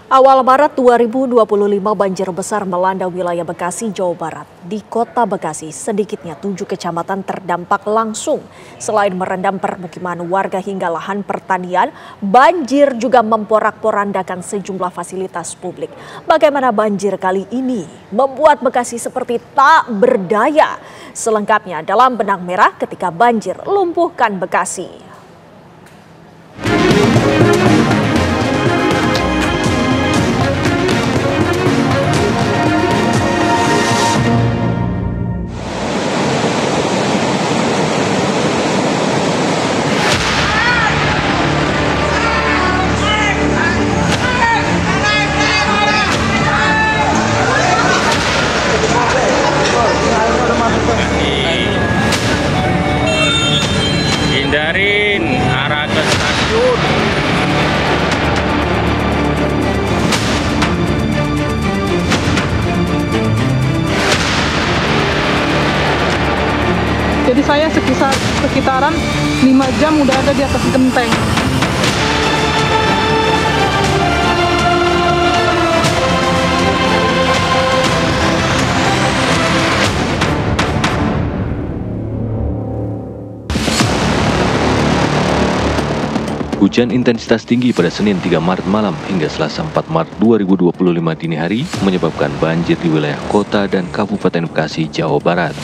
Awal Maret 2025 banjir besar melanda wilayah Bekasi, Jawa Barat. Di kota Bekasi, sedikitnya 7 kecamatan terdampak langsung. Selain merendam permukiman warga hingga lahan pertanian, banjir juga memporak-porandakan sejumlah fasilitas publik. Bagaimana banjir kali ini membuat Bekasi seperti tak berdaya? Selengkapnya dalam Benang Merah ketika banjir lumpuhkan Bekasi. Hindarin arah ke stasiun. Jadi saya sekitaran 5 jam udah ada di atas genteng. Hujan intensitas tinggi pada Senin 3 Maret malam hingga Selasa 4 Maret 2025 dini hari menyebabkan banjir di wilayah kota dan Kabupaten Bekasi, Jawa Barat.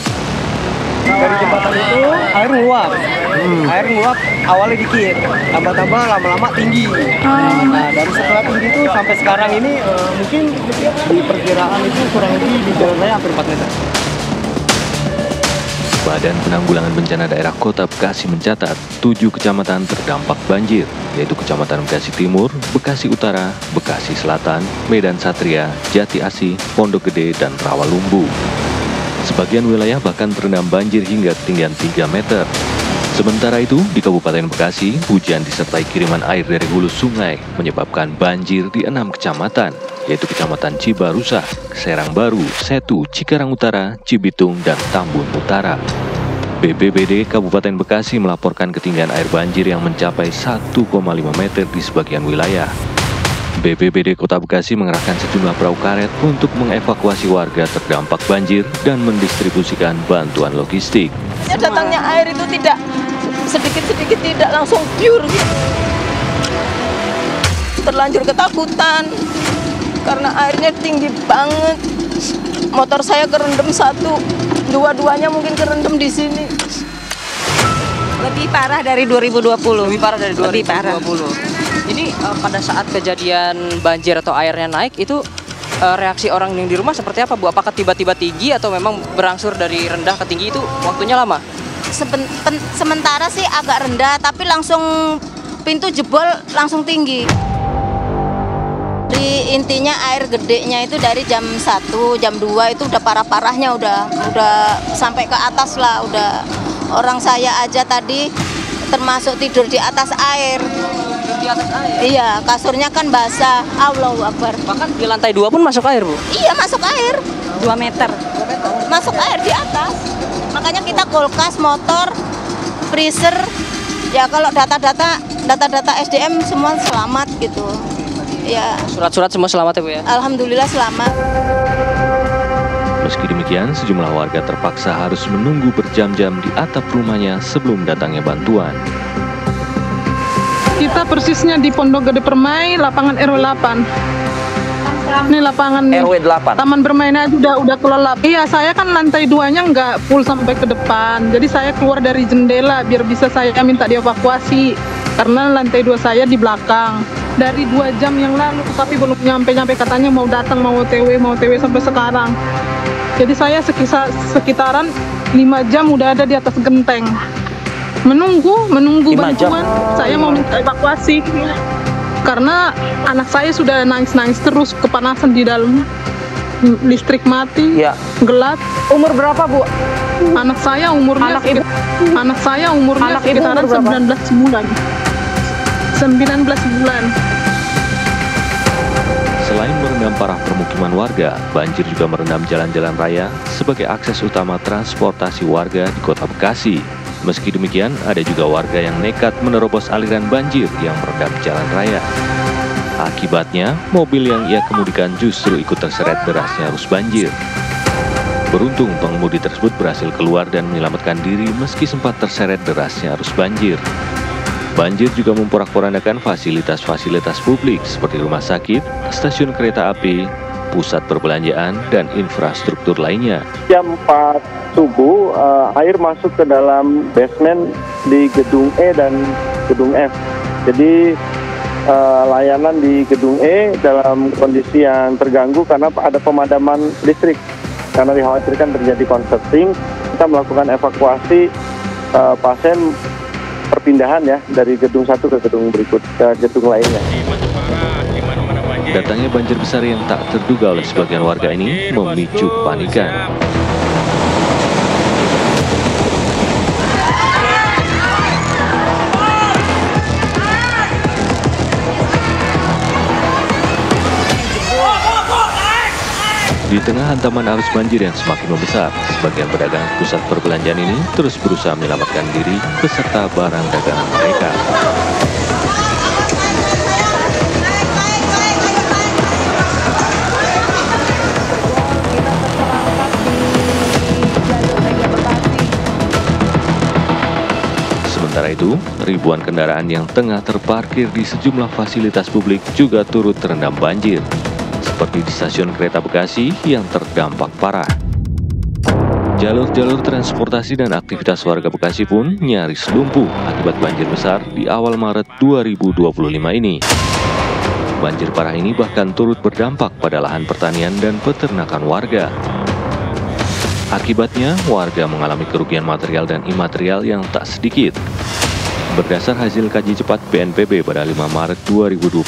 Dari jembatan itu air nguap, awalnya dikit, tambah-tambah lama-lama tinggi. Nah dari setelah tinggi itu sampai sekarang ini mungkin di perkiraan itu kurang lebih di jalan raya hampir 4 meter. Badan Penanggulangan Bencana Daerah Kota Bekasi mencatat 7 kecamatan terdampak banjir, yaitu Kecamatan Bekasi Timur, Bekasi Utara, Bekasi Selatan, Medan Satria, Jati Asih, Pondok Gede, dan Rawalumbu. Sebagian wilayah bahkan terendam banjir hingga ketinggian 3 meter. Sementara itu, di Kabupaten Bekasi, hujan disertai kiriman air dari hulu sungai menyebabkan banjir di 6 kecamatan, yaitu Kecamatan Cibarusah, Serang Baru, Setu, Cikarang Utara, Cibitung, dan Tambun Utara. BPBD Kabupaten Bekasi melaporkan ketinggian air banjir yang mencapai 1,5 meter di sebagian wilayah. BPBD Kota Bekasi mengerahkan sejumlah perahu karet untuk mengevakuasi warga terdampak banjir dan mendistribusikan bantuan logistik. Datangnya air itu tidak sedikit-sedikit, tidak langsung pure. Terlanjur ketakutan karena airnya tinggi banget. Motor saya kerendam satu, dua-duanya mungkin kerendam di sini. Lebih parah dari 2020. Lebih parah dari 2020. Lebih parah. Ini pada saat kejadian banjir atau airnya naik itu reaksi orang yang di rumah seperti apa, Bu? Apakah tiba-tiba tinggi atau memang berangsur dari rendah ke tinggi itu waktunya lama? Sementara sih agak rendah, tapi langsung pintu jebol langsung tinggi. Di intinya air gedenya itu dari jam 1, jam 2 itu udah parah-parahnya, udah sampai ke atas lah, udah orang saya aja tadi termasuk tidur di atas air. Di atas air? Iya, kasurnya kan basah. Allahu Akbar. Bahkan di lantai 2 pun masuk air, Bu? Iya, masuk air 2 meter. Masuk air di atas. Makanya kita kulkas, motor, freezer. Ya kalau data-data SDM semua selamat gitu. Ya. Surat-surat semua selamat ya, Bu ya? Alhamdulillah selamat. Meski demikian, sejumlah warga terpaksa harus menunggu berjam-jam di atap rumahnya sebelum datangnya bantuan. Kita persisnya di Pondok Gede Permai, lapangan RW 8. Ini lapangan nih. RW 8. Taman bermainnya udah kelelap. Iya, saya kan lantai 2-nya nggak full sampai ke depan. Jadi saya keluar dari jendela biar bisa saya minta dievakuasi. Karena lantai 2 saya di belakang. Dari 2 jam yang lalu, tapi belum nyampe-nyampe, katanya mau datang, mau OTW sampai sekarang. Jadi saya sekitaran 5 jam udah ada di atas genteng. Menunggu bantuan. Saya mau minta evakuasi karena anak saya sudah nangis terus, kepanasan di dalam, listrik mati, ya. Gelap. Umur berapa, Bu? Anak saya umurnya sekitaran 19 bulan. 19 bulan. Selain merendam parah permukiman warga, banjir juga merendam jalan-jalan raya sebagai akses utama transportasi warga di Kota Bekasi. Meski demikian, ada juga warga yang nekat menerobos aliran banjir yang merendam jalan raya. Akibatnya, mobil yang ia kemudikan justru ikut terseret derasnya arus banjir. Beruntung pengemudi tersebut berhasil keluar dan menyelamatkan diri meski sempat terseret derasnya arus banjir. Banjir juga memporak-porandakan fasilitas-fasilitas publik seperti rumah sakit, stasiun kereta api, pusat perbelanjaan, dan infrastruktur lainnya. Jam 4 subuh, air masuk ke dalam basement di gedung E dan gedung F. Jadi layanan di gedung E dalam kondisi yang terganggu karena ada pemadaman listrik. Karena dikhawatirkan terjadi konsleting, kita melakukan evakuasi pasien perpindahan ya dari gedung satu ke gedung berikut, ke gedung lainnya. Datangnya banjir besar yang tak terduga oleh sebagian warga ini memicu kepanikan. Di tengah hantaman arus banjir yang semakin membesar, sebagian pedagang pusat perbelanjaan ini terus berusaha menyelamatkan diri beserta barang dagangan mereka. Sementara itu, ribuan kendaraan yang tengah terparkir di sejumlah fasilitas publik juga turut terendam banjir, seperti di stasiun kereta Bekasi yang terdampak parah. Jalur-jalur transportasi dan aktivitas warga Bekasi pun nyaris lumpuh akibat banjir besar di awal Maret 2025 ini. Banjir parah ini bahkan turut berdampak pada lahan pertanian dan peternakan warga. Akibatnya, warga mengalami kerugian material dan imaterial yang tak sedikit. Berdasar hasil kaji cepat BNPB pada 5 Maret 2025,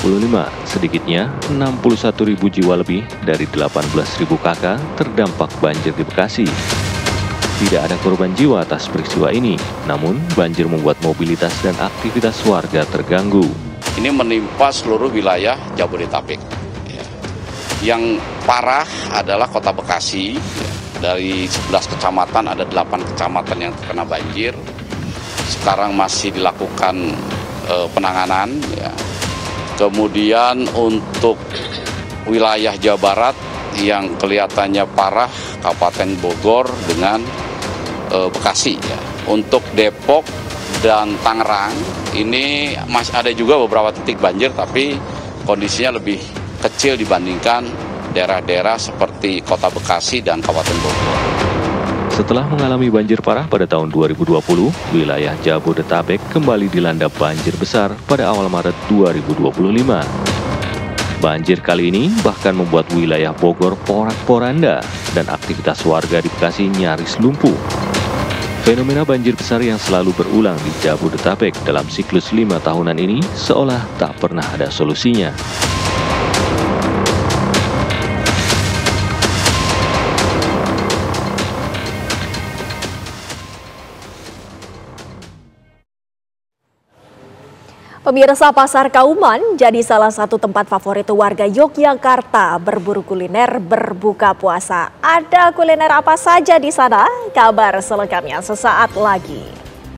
sedikitnya 61.000 jiwa lebih dari 18.000 kakak terdampak banjir di Bekasi. Tidak ada korban jiwa atas peristiwa ini, namun banjir membuat mobilitas dan aktivitas warga terganggu. Ini menimpa seluruh wilayah Jabodetabek. Yang parah adalah Kota Bekasi. Dari 11 kecamatan ada 8 kecamatan yang terkena banjir. Sekarang masih dilakukan penanganan. Ya. Kemudian untuk wilayah Jawa Barat yang kelihatannya parah, Kabupaten Bogor dengan Bekasi. Ya. Untuk Depok dan Tangerang ini masih ada juga beberapa titik banjir, tapi kondisinya lebih kecil dibandingkan daerah-daerah seperti Kota Bekasi dan Kabupaten Bogor. Setelah mengalami banjir parah pada tahun 2020, wilayah Jabodetabek kembali dilanda banjir besar pada awal Maret 2025. Banjir kali ini bahkan membuat wilayah Bogor porak-poranda dan aktivitas warga di Bekasi nyaris lumpuh. Fenomena banjir besar yang selalu berulang di Jabodetabek dalam siklus 5 tahunan ini seolah tak pernah ada solusinya. Pemirsa, Pasar Kauman jadi salah satu tempat favorit warga Yogyakarta berburu kuliner berbuka puasa. Ada kuliner apa saja di sana? Kabar selengkapnya sesaat lagi.